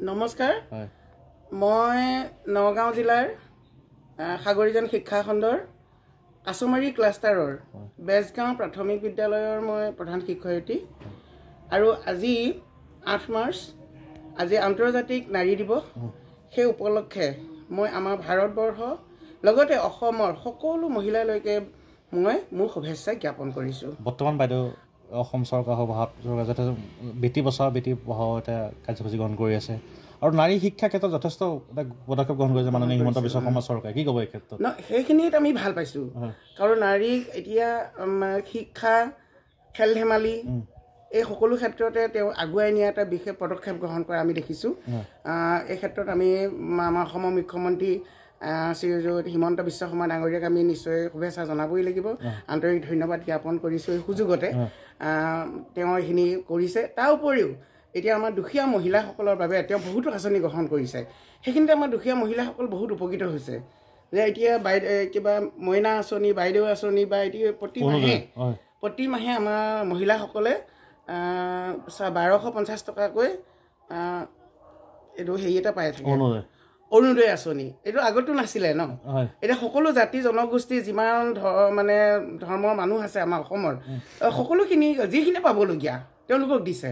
নমস্কাৰ মই নগাঁও জিলাৰ সাগৰীজান শিক্ষা খণ্ডৰ কাছমাৰী ক্লাষ্টাৰৰ বেজগাঁও প্ৰাথমিক বিদ্যালয়ৰ মই প্ৰধান শিক্ষয়িত্ৰী আৰু আজি 8 মাৰ্চ আজি আন্তৰ্জাতিক নাৰী দিৱস সেই উপলক্ষে মই আমাৰ ভাৰতবৰ্ষ লগতে অসমৰ সকলো মহিলালৈকে মই মোৰ শুভেচ্ছা জ্ঞাপন কৰিছোঁ। বৰ্তমান বাইদেউ অসম চৰকাৰ হওক ভাৰত চৰকাৰ যথেষ্ট বেটি বচাও বেটি পঢ়াও এটা কাৰ্যসূচী গ্ৰহণ কৰি আছে আৰু নাৰী শিক্ষাৰ ক্ষেত্ৰত যথেষ্ট এটা পদক্ষেপ গ্ৰহণ কৰিছে মাননীয় হিমন্ত বিশ্ব শৰ্মা চৰকাৰে। কি ক'ব এই ক্ষেত্ৰত? সেইখিনিত আমি ভাল পাইছোঁ কাৰণ নাৰীক এতিয়া শিক্ষা খেল ধেমালি এই সকলো ক্ষেত্ৰতে তেওঁ আগুৱাই নিয়া এটা বিশেষ পদক্ষেপ গ্ৰহণ কৰা আমি দেখিছোঁ। এই ক্ষেত্ৰত আমি আমাৰ অসমৰ মুখ্যমন্ত্ৰী শ্ৰীযুত হিমন্ত বিশ্ব শৰ্মা ডাঙৰীয়াক আমি নিশ্চয় শুভেচ্ছা জনাবই লাগিব, আন্তৰিক ধন্যবাদ জ্ঞাপন কৰিছোঁ। এই সুযোগতে তেওঁ এইখিনি কৰিছে। তাৰ উপৰিও এতিয়া আমাৰ দুখীয়া মহিলাসকলৰ বাবে তেওঁ বহুতো আঁচনি গ্ৰহণ কৰিছে। সেইখিনিতে আমাৰ দুখীয়া মহিলাসকল বহুত উপকৃত হৈছে যে এতিয়া কিবা মইনা আঁচনি, বাইদেউ আঁচনি বা এতিয়া প্ৰতি মাহে আমাৰ মহিলাসকলে 1250 টকাকৈ এইটো হেৰি এটা পাই থাকে, অৰুণোদয় আঁচনি। এইটো আগতো নাছিলে ন। এতিয়া সকলো জাতি জনগোষ্ঠী যিমান মানে ধৰ্মৰ মানুহ আছে আমাৰ অসমৰ সকলোখিনি যিখিনি পাবলগীয়া তেওঁলোকক দিছে।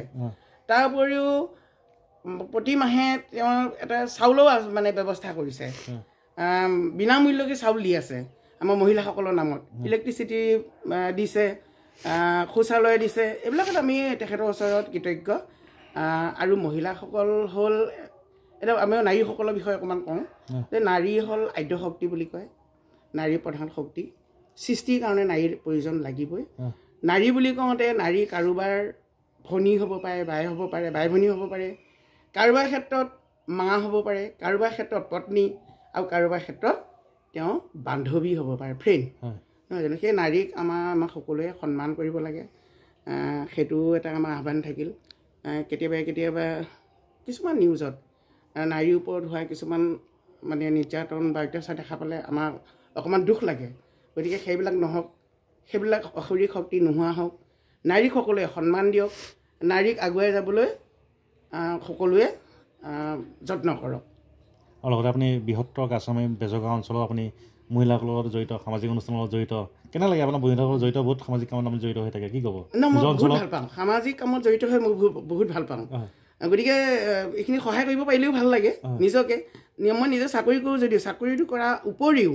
তাৰ উপৰিও প্ৰতি মাহে তেওঁ এটা চাউলৰ মানে ব্যৱস্থা কৰিছে, বিনামূল্যকৈ চাউল দি আছে আমাৰ মহিলাসকলৰ নামত, ইলেক্ট্ৰিচিটি দিছে, শৌচালয় দিছে। এইবিলাকত আমি তেখেতৰ ওচৰত কৃতজ্ঞ। আৰু মহিলাসকল হ'ল এতিয়া আমি নাৰীসকলৰ বিষয়ে অকণমান কওঁ যে নাৰী হ'ল আদ্য শক্তি বুলি কয়। নাৰী প্ৰধান শক্তি সৃষ্টিৰ কাৰণে নাৰীৰ প্ৰয়োজন লাগিবই। নাৰী বুলি কওঁতে নাৰী কাৰোবাৰ ভনী হ'ব পাৰে, বাই হ'ব পাৰে, বাই ভনী হ'ব পাৰে, কাৰোবাৰ ক্ষেত্ৰত মা হ'ব পাৰে, কাৰোবাৰ ক্ষেত্ৰত পত্নী আৰু কাৰোবাৰ ক্ষেত্ৰত তেওঁ বান্ধৱী হ'ব পাৰে, ফ্ৰেণ্ড, নহয় জানো? সেই নাৰীক আমাৰ সকলোৱে সন্মান কৰিব লাগে। সেইটো এটা আমাৰ আহ্বান থাকিল। কেতিয়াবা কিছুমান নিউজত নাৰীৰ ওপৰত হোৱা কিছুমান মানে নিৰ্যাতন বা অত্যাচাৰ দেখা পালে আমাৰ অকণমান দুখ লাগে। গতিকে সেইবিলাক নহওক, সেইবিলাক অশৰীৰ শক্তি নোহোৱা হওক, নাৰীক সকলোৱে সন্মান দিয়ক, নাৰীক আগুৱাই যাবলৈ সকলোৱে যত্ন কৰক। আৰু লগতে আপুনি বৃহত্তৰ কাছমাৰী বেজগাঁও অঞ্চলত আপুনি মহিলাসকলৰ লগত জড়িত, সামাজিক অনুষ্ঠানৰ লগত জড়িত, কেনে লাগে আপোনাৰ মহিলাসকলৰ জড়িত বহুত সামাজিক কামত আমি জড়িত হৈ থাকে? কি ক'ব? মই বহুত ভাল পাওঁ, সামাজিক কামত জড়িত হৈ মই বহুত ভাল পাওঁ। গতিকে এইখিনি সহায় কৰিব পাৰিলেও ভাল লাগে নিজকে। মই নিজে চাকৰি কৰোঁ যদিও চাকৰিটো কৰাৰ উপৰিও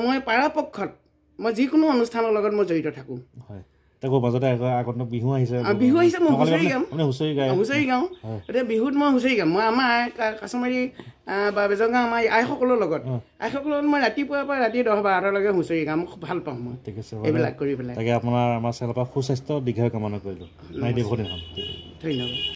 মই পৰাপক্ষত মই যিকোনো অনুষ্ঠানৰ লগত মই জড়িত থাকোঁ। মাজতে আগত বিহু আহিছে, মই হুঁচৰি গাম। এতিয়া বিহুত মই হুঁচৰি গাম। মই আমাৰ কাছমাৰী বা বেজগাঁও আমাৰ আইসকলৰ লগত মই ৰাতিপুৱাৰ পৰা ৰাতি 10-12টালৈকে হুঁচৰি গাম। খুব ভাল পাওঁ মই এইবিলাক কৰি পেলাই। তাকে আপোনাৰ আমাৰ চেনেলৰ পৰা সুস্বাস্থ্য দীৰ্ঘায়ু কামনা কৰিলোঁ। ধন্যবাদ।